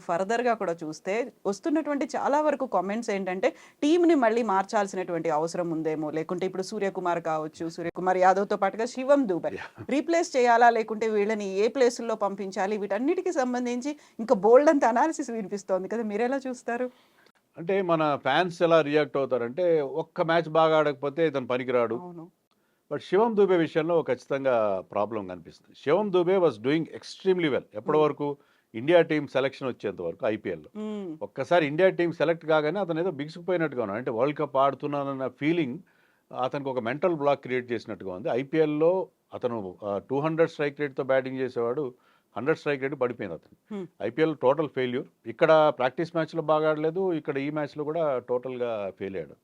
ఫర్దర్‌గా కూడా చూస్తే వస్తున్నటువంటి చాలా వరకు కామెంట్స్ ఏంటంటే, టీమ్‌ని మళ్ళీ మార్చాల్సినటువంటి అవసరం ఉందేమో! లేకుంటే ఇప్పుడు సూర్యకుమార్ కావచ్చు, సూర్యకుమార్ యాదవ్‌తో పాటుగా శివం దూబే యాహ్! రీప్లేస్ చేయాలా? లేకుంటే వీళ్ళని ఏ ప్లేసుల్లో పంపించాలి? వీటన్నిటికి సంబంధించి ఇంకా బోలెడంత అనాలిసిస్ వినిపిస్తోంది కదా! మీరెలా చూస్తారు? అంటే మన ఫ్యాన్స్ ఎలా రియాక్ట్ అవుతారంటే, ఒక్క మ్యాచ్ బాగా ఆడకపోతే ఇతను పనికిరాడు. అవును. బట్ శివం దూబే విషయంలో ఖచ్చితంగా ప్రాబ్లమ్ కనిపిస్తుంది. Shivam Dube was doing extremely well. ఎప్పటి హ్మ్. వరకు ఇండియా టీమ్ సెలక్షన్ వచ్చేంత వరకు ఐపీఎల్‌లో. హ్మ్. ఒక్కసారి ఇండియా టీమ్ సెలెక్ట్ కాగానే అతను ఏదో బిగిసిపోయినట్టుగా ఉన్నాడు. అంటే వరల్డ్ కప్ ఆడుతున్నానన్న ఫీలింగ్ అతనికి ఒక మెంటల్ బ్లాక్ క్రియేట్ చేసినట్టుగా ఉంది. ఐపీఎల్‌లో అతను 200 స్ట్రైక్ రేట్‌తో బ్యాటింగ్ చేసేవాడు. 100 స్ట్రైక్ రేట్ పడిపోయింది అతనికి. హ్మ్. IPL total failure. ఇక్కడ ప్రాక్టీస్ మ్యాచ్‌లో బాగా ఆడలేదు. ఇక్కడ ఈ మ్యాచ్‌లో కూడా టోటల్‌గా ఫెయిల్ అయ్యాడు.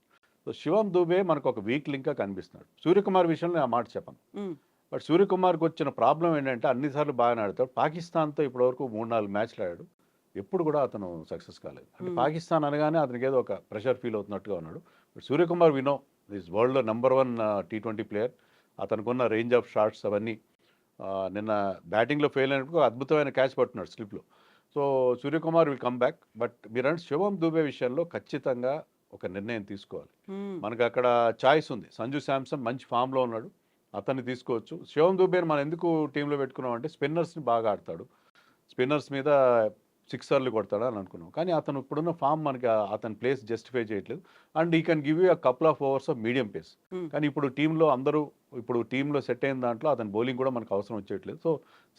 సో, శివం దూబే మనకు ఒక వీక్ లింక్‌గా కనిపిస్తున్నాడు. సూర్యకుమార్ విషయంలో ఆ మాట చెప్పను. హ్మ్. బట్ సూర్యకుమార్‌కి వచ్చిన ప్రాబ్లమ్ ఏంటంటే అన్ని సార్లు బాగానే ఆడతాడు. పాకిస్తాన్‌తో ఇప్పటివరకు 3, 4 మ్యాచ్‌లు ఆడాడు. ఎప్పుడు కూడా అతను సక్సెస్ కాలేదు. అంటే హ్మ్. పాకిస్తాన్ అనగానే అతనికి ఏదో ఒక ప్రెషర్ ఫీల్ అవుతున్నట్టుగా ఉన్నాడు. But Suryakumar we know is వరల్డ్‌లో నంబర్ 1 టీ20 ప్లేయర్. అతనికున్న రేంజ్ ఆఫ్ షాట్స్ అవన్నీ నిన్న బ్యాటింగ్‌లో ఫెయిల్ అయినప్పుడు ఒక అద్భుతమైన క్యాచ్ పట్టుకున్నాడు స్లిప్‌లో. So, Suryakumar will come back. But మీరన్నట్టు శివం దూబే విషయంలో ఖచ్చితంగా ఒక నిర్ణయం తీసుకోవాలి. హ్మ్. మనకక్కడ చాయిస్ ఉంది. సంజు శాంసన్ మంచి ఫామ్‌లో ఉన్నాడు. అతన్ని తీసుకోవచ్చు. శివం దూబేని మనం ఎందుకు టీమ్‌లో పెట్టుకున్నామంటే స్పిన్నర్స్‌ని బాగా ఆడతాడు. స్పిన్నర్స్ మీద సిక్సర్లు కొడతాడు అని అనుకున్నాం. కానీ అతను ఇప్పుడున్న ఫామ్ మనకి అతని ప్లేస్ జస్టిఫై చేయట్లేదు. అండ్ ఈ can give you a couple of overs of medium pace. హ్మ్. కానీ ఇప్పుడు టీంలో సెట్ అయిన దాంట్లో అతని బౌలింగ్ కూడా మనకు అవసరం వచ్చేయట్లేదు. సో,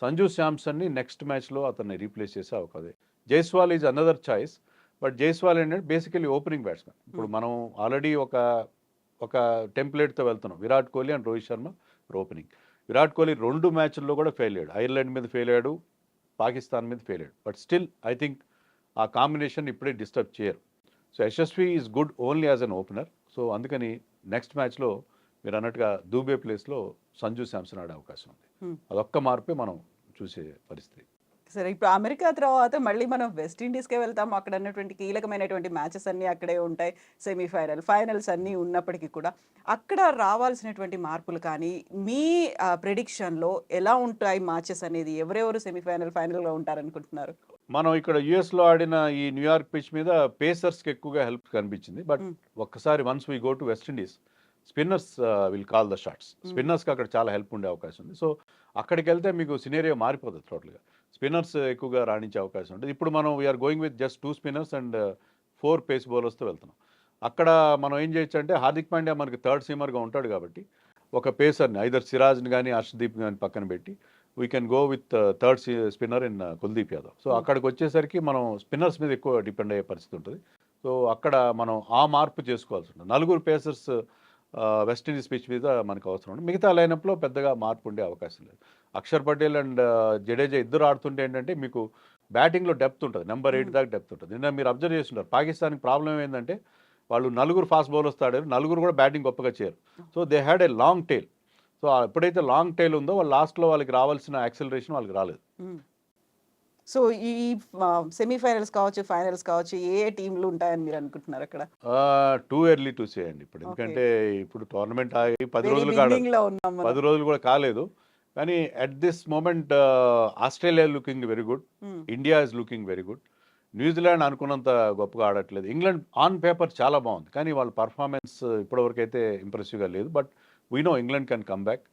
సంజు శాంసన్‌ని నెక్స్ట్ మ్యాచ్‌లో అతన్ని రీప్లేస్ చేసే అవకాశం. Jaiswal is another choice. But Jaiswal ఏంటంటే బేసికల్లీ ఓపెనింగ్ బ్యాట్స్‌మెన్. ఇప్పుడు హ్మ్. మనం ఆల్రెడీ ఒక టెంప్లేట్‌తో వెళ్తున్నాం. Virat Kohli and Rohit Sharma opening. విరాట్ కోహ్లీ 2 మ్యాచ్‌ల్లో కూడా ఫెయిల్ అయ్యాడు. ఐర్లాండ్ మీద ఫెయిల్ అయ్యాడు. పాకిస్తాన్ మీద ఫెయిల్ అయ్యాడు. బట్ స్టిల్ ఐ థింక్ ఆ కాంబినేషన్ ఇప్పుడే డిస్టర్బ్ చేయరు. So, Yashasvi is good only as an opener. So, అందుకని నెక్స్ట్ మ్యాచ్‌లో మీరు అన్నట్టుగా దూబే ప్లేస్‌లో సంజు శాంసన్ ఆడే అవకాశం ఉంది. హ్మ్. అదొక్క మార్పే మనం చూసే పరిస్థితి. సరే ఇప్పుడు అమెరికా తర్వాత మళ్ళీ మనం వెస్ట్ ఇండీస్‌కే వెళ్తాము. అక్కడ ఉన్నటువంటి కీలకమైనటువంటి మ్యాచెస్ అన్నీ అక్కడే ఉంటాయి. సెమీఫైనల్, ఫైనల్స్ అన్నీ ఉన్నప్పటికీ కూడా అక్కడ రావాల్సినటువంటి మార్పులు కానీ, మీ ప్రిడిక్షన్‌లో ఎలా ఉంటాయి మ్యాచెస్ అనేది? ఎవరెవరు సెమీఫైనల్, ఫైనల్‌లో ఉంటారనుకుంటున్నారు? మనం ఇక్కడ యూఎస్‌లో ఆడిన ఈ న్యూయార్క్ పిచ్ మీద పేసర్స్‌కి ఎక్కువగా హెల్ప్ కనిపించింది. But hmm. ఒక్కసారి once we go to West Indies spinners will call the shots. Hmm. స్పిన్నర్స్‌కి అక్కడ చాలా హెల్ప్ ఉండే అవకాశం ఉంది. సో, అక్కడికెళ్తే మీకు సినారియో మారిపోతది టోటల్‌గా. స్పిన్నర్స్ ఎక్కువగా రాణించే అవకాశం ఉంటుంది. ఇప్పుడు మనం we are going with just 2 spinners and 4 pace బౌలర్స్‌తో వెళ్తున్నాం. అక్కడ మనం ఏం చేయొచ్చంటే హార్దిక్ పాండ్యా మనకి థర్డ్ సీమర్‌గా ఉంటాడు కాబట్టి, ఒక పేసర్‌ని ఐదర్ సిరాజ్‌ని గాని, హర్షదీప్‌ని గాని పక్కన పెట్టి we can go with third spinner in Kuldeep Yadav. So, హ్మ్. అక్కడికొచ్చేసరికి మనం స్పిన్నర్స్ మీద ఎక్కువ డిపెండ్ అయ్యే పరిస్థితి ఉంటది. సో, అక్కడ మనం ఆ మార్పు చేసుకోవాల్సి ఉంటుంది. నలుగురు పేసర్స్ వెస్ట్ ఇండీస్ పిచ్ మీద మనకు అవసరం ఉంది. మిగతా లైనప్‌లో పెద్దగా మార్పు ఉండే అవకాశం లేదు. అక్షర్ పటేల్ అండ్ జడేజా ఇద్దరు ఆడుతుంటే ఏంటంటే మీకు బ్యాటింగ్‌లో డెప్త్ ఉంటది. నంబర్ 8 హ్మ్. దాకా డెప్త్ ఉంటది. నిన్న మీరు అబ్జర్వ్ చేసుంటారు. పాకిస్తాన్‌కి ప్రాబ్లమ్ ఏందంటే వాళ్ళు నలుగురు ఫాస్ట్ బౌలర్స్‌తో ఆడారు. నలుగురు కూడా బ్యాటింగ్ గొప్పగా చేయరు. So, they had a long tail. So, ఎప్పుడైతే లాంగ్ టెయిల్ ఉందో వాళ్ళు లాస్ట్‌లో వాళ్ళకి రావాల్సిన యాక్సిలరేషన్ వాళ్ళకి రాలేదు. హ్మ్. సో, ఈ సెమీఫైనల్స్ కావచ్చు, ఫైనల్స్ కావచ్చు ఏ ఏ టీమ్‌లు ఉంటాయని మీరనుకుంటున్నారు అక్కడ? టూ ఎర్లీ టు సే అండి ఇప్పుడు. ఓకే. ఎందుకంటే ఇప్పుడు టోర్నమెంట్ ఆగి 10 వెరీ రోజులు ఆడాలి. బిగినింగ్‌లో ఉన్నాం మనం. 10 రోజులు కూడా కాలేదు. కానీ at this moment Australia looking very good. Hmm. India is looking very good. New Zealand అనుకున్నంత గొప్పగా ఆడట్లేదు. ఇంగ్లాండ్ ఆన్ పేపర్ చాలా బాగుంది. కానీ వాళ్ళ పర్ఫార్మెన్స్ ఇప్పటివరకైతే ఇంప్రెసివ్‌గా లేదు. But we know England can come back.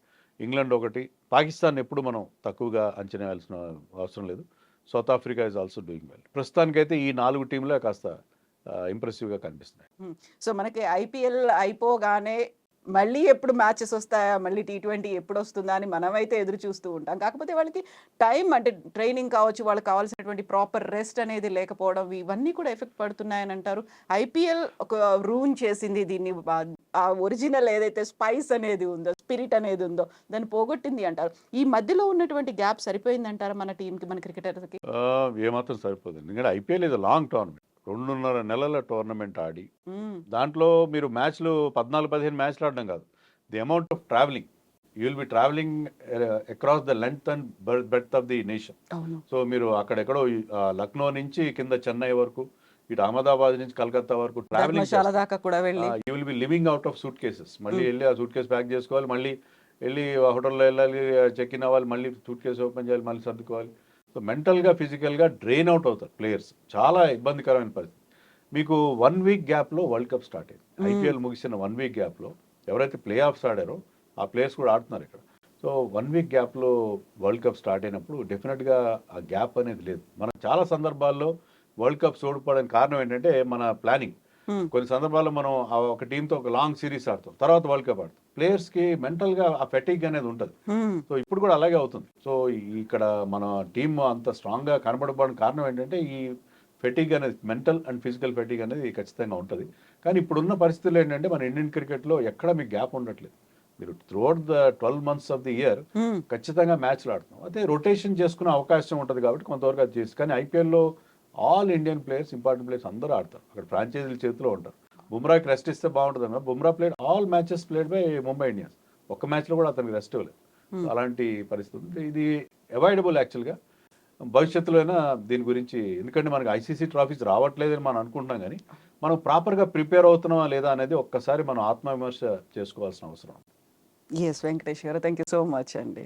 England ఒకటి. పాకిస్తాన్ ఎప్పుడు మనం తక్కువగా అంచనా వేయాల్సిన అవసరం లేదు. South Africa is also doing well. ప్రస్తుతానికైతే ఈ 4 టీంలే కాస్త ఇంప్రెసివ్‌గా కనిపిస్తున్నాయి. హ్మ్. సో, మనకి ఐపీఎల్ అయిపోగానే మళ్ళీ ఎప్పుడు మ్యాచెస్ ఒస్తాయా? మళ్ళీ టీ20 ఎప్పుడొస్తుందా? అని మనమైతే ఎదురు చూస్తూ ఉంటాం. కాకపోతే వాళ్ళకి టైం అంటే ట్రైనింగ్ కావచ్చు, వాళ్ళకి కావాల్సినటువంటి ప్రాపర్ రెస్ట్ అనేది లేకపోవడం ఇవన్నీ కూడా ఎఫెక్ట్ పడుతున్నాయని అంటారు. ఐపీఎల్ ఒక రూన్ చేసింది దీన్ని ఆ ఒరిజినల్ ఏదైతే స్పైస్ అనేది ఉందో, స్పిరిట్ అనేది ఉందో దాన్ని పోగొట్టింది అంటారు. ఈ మధ్యలో ఉన్నటువంటి గ్యాప్ సరిపోయిందంటారా మన టీమ్‌కి, మన క్రికెటర్స్‌కి? ఏమాత్రం సరిపోదండి. ఎందుకంటే ఐపీఎల్ ఇది లాంగ్ టోర్నమెంట్. 2.5 నెలల టోర్నమెంట్ ఆడి, హ్మ్. దాంట్లో మీరు మ్యాచ్‌లు 14, 15 మ్యాచ్‌లు ఆడడం కాదు. The amount of travelling. You will be travelling across the length and breadth of the nation. అవును. సో, మీరు అక్కడెక్కడో లక్నో నుంచి కింద చెన్నై వరకు, ఇటు అహ్మదాబాద్ నుంచి కలకత్తా వరకు ట్రావెలింగ్ ధర్మశాల చేస్తారు. దాకా కూడా వెళ్ళి. You will be living out of suit cases. మళ్ళీ హ్మ్. ఎళ్లి ఆ సూట్ కేస్ ప్యాక్ చేసుకోవాలి. మళ్ళీ ఎళ్లి హోటల్‌లో ఎళ్ళాలి, చెక్ ఇన్ అవ్వాలి, మళ్ళీ సూట్ కేస్ ఓపెన్ చేయాలి, మళ్ళీ సర్దుకోవాలి. సో మెంటల్గా ఫిజికల్గా డ్రైన్ అవుట్ అవుతారు ప్లేయర్స్. చాలా ఇబ్బందికరమైన పరిస్థితి. మీకు 1 వీక్ గ్యాప్లో వరల్డ్ కప్ స్టార్ట్ అయింది. ఐపీఎల్ ముగిసిన 1 వీక్ గ్యాప్లో ఎవరైతే ప్లే ఆఫ్స్ ఆడారో ఆ ప్లేయర్స్ కూడా ఆడుతున్నారు ఇక్కడ. సో 1 వీక్ గ్యాప్లో వరల్డ్ కప్ స్టార్ట్ అయినప్పుడు డెఫినెట్గా ఆ గ్యాప్ అనేది లేదు. మనం చాలా సందర్భాల్లో వరల్డ్ కప్స్ ఓడిపోవడానికి కారణం ఏంటంటే మన ప్లానింగ్. కొన్ని సందర్భాల్లో మనం ఆ ఒక టీంతో ఒక లాంగ్ సిరీస్ ఆడతాం, తర్వాత వరల్డ్ కప్ ఆడతాం. ప్లేయర్స్కి మెంటల్గా ఆ ఫెటిగ్ అనేది ఉంటుంది. సో ఇప్పుడు కూడా అలాగే అవుతుంది. సో ఇక్కడ మన టీం అంత స్ట్రాంగ్గా కనబడడానికి కారణం ఏంటంటే ఈ ఫెటిగ్ అనేది, మెంటల్ అండ్ ఫిజికల్ ఫెటిగ్ అనేది ఖచ్చితంగా ఉంటుంది. కానీ ఇప్పుడున్న పరిస్థితుల్లో ఏంటంటే మన ఇండియన్ క్రికెట్లో ఎక్కడ మీకు గ్యాప్ ఉండట్లేదు. మీరు throughout the 12 months of the year ఖచ్చితంగా మ్యాచ్లు ఆడుతున్నాం. అయితే రొటేషన్ చేసుకునే అవకాశం ఉంటుంది కాబట్టి కొంతవరకు అది చేసి, కానీ ఐపీఎల్లో all Indian players, important players అందరూ ఆడతారు. అక్కడ ఫ్రాంచైజీల చేతిలో ఉంటారు. బుమ్రాకి రెస్ట్ ఇస్తే బాగుంటుంది అన్న. Bumrah played all matches played by Mumbai Indians. ఒక్క మ్యాచ్లో కూడా అతనికి రెస్ట్ ఇవ్వలేదు. సో అలాంటి పరిస్థితి ఉంది. ఇది అవాయిడబుల్ యాక్చువల్గా. భవిష్యత్తులో అయినా దీని గురించి, ఎందుకంటే మనకి ఐసీసీ ట్రాఫీస్ రావట్లేదని మనం అనుకుంటున్నాం, కానీ మనం ప్రాపర్గా ప్రిపేర్ అవుతున్నామా లేదా అనేది ఒక్కసారి మనం ఆత్మవిమర్శ చేసుకోవాల్సిన అవసరం. ఎస్ వెంకటేష్ గారు, థ్యాంక్ యూ సో మచ్ అండి.